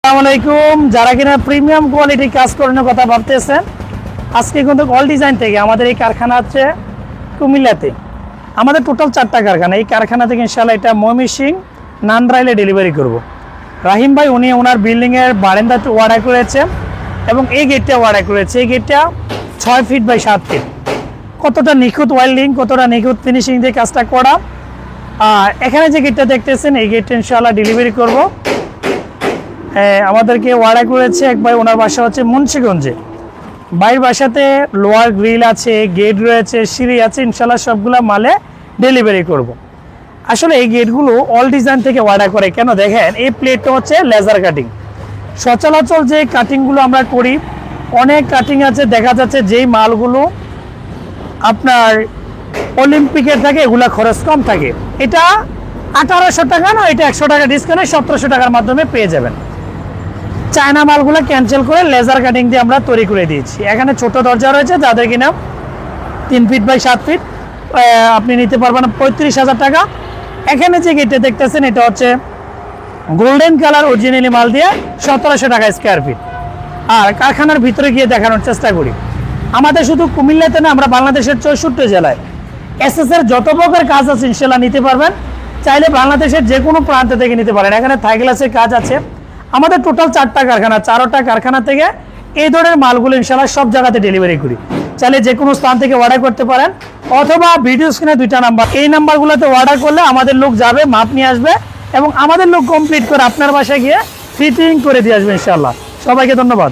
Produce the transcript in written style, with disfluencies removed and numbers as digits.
আসসালামু আলাইকুম। যারা কিনা প্রিমিয়াম কোয়ালিটি কাজ করানোর কথা ভাবতেছেন, আজকে কিন্তু অল ডিজাইন থেকে আমাদের এই কারখানা আছে কুমিল্লাতে। আমাদের টোটাল 4টা কারখানা। এই কারখানা থেকে ইনশাআল্লাহ এটা ময়মনসিংহ নান্দ্রাইলে ডেলিভারি করব। রাহিম ভাই উনি ওনার বিল্ডিংয়ের বারান্দাতে অর্ডার করেছে এবং এই গেটটা অর্ডার করেছে। এই গেটটা 6 ফিট বাই 7 ফিট। কতটা নিখুঁত ওয়েল্ডিং, কতটা নিখুঁত ফিনিশিং দিয়ে কাজটা করা। আর এখানে যে গেটটা দেখতেছেন, এই গেটটা ইনশাআল্লাহ ডেলিভারি করব। আমাদেরকে অর্ডার করেছে এক ভাই, ওনার বাসা হচ্ছে মুন্সিগঞ্জে। ভাইয়ের বাসাতে লোয়ার গ্রিল আছে, গেট রয়েছে, সিঁড়ি আছে, ইনশাল্লাহ সবগুলো মালে ডেলিভারি করব। আসলে এই গেটগুলো অল ডিজাইন থেকে অর্ডার করে কেন দেখেন, এই প্লেটটা হচ্ছে লেজার কাটিং। সচরাচর যে কাটিংগুলো আমরা করি, অনেক কাটিং আছে, দেখা যাচ্ছে যেই মালগুলো আপনার অলিম্পিকের থাকে এগুলা খরচ কম থাকে। এটা 1800 টাকা না, এটা 100 টাকা ডিসকাউন্টে 1700 টাকার মাধ্যমে পেয়ে যাবেন। চায়না মালগুলো ক্যান্সেল করে লেজার কাটিং দিয়ে আমরা তৈরি করে দিয়েছি। এখানে ছোট দরজা রয়েছে, যাদের কিনা 3 ফিট বাই 7 ফিট আপনি নিতে পারবেন 35,000 টাকা। এখানে যে গেটটা দেখতেছেন, এটা হচ্ছে গোল্ডেন কালার অরিজিনালি মাল দিয়ে 1700 টাকা স্কোয়ার ফিট। আর কারখানার ভিতরে গিয়ে দেখানোর চেষ্টা করি। আমাদের শুধু কুমিল্লাতে না, আমরা বাংলাদেশের 64 জেলায় এসএস এর যত প্রকার কাজ আছে ইনশাল্লাহ নিতে পারবেন। চাইলে বাংলাদেশের যে কোনো প্রান্ত থেকে নিতে পারেন। এখানে থাই গ্লাসের কাজ আছে। আমাদের টোটাল 4টা কারখানা, 4টা কারখানা থেকে এই ধরনের মালগুলো ইনশাআল্লাহ সব জায়গাতে ডেলিভারি করি। চাইলে যে কোনো স্থান থেকে অর্ডার করতে পারেন, অথবা ভিডিও স্ক্রিনে 2টা নাম্বার, এই নাম্বারগুলোতে অর্ডার করলে আমাদের লোক যাবে, মাপ নিয়ে আসবে এবং আমাদের লোক কমপ্লিট করে আপনার বাসায় গিয়ে ফিটিং করে দিয়ে আসবে ইনশাআল্লাহ। সবাইকে ধন্যবাদ।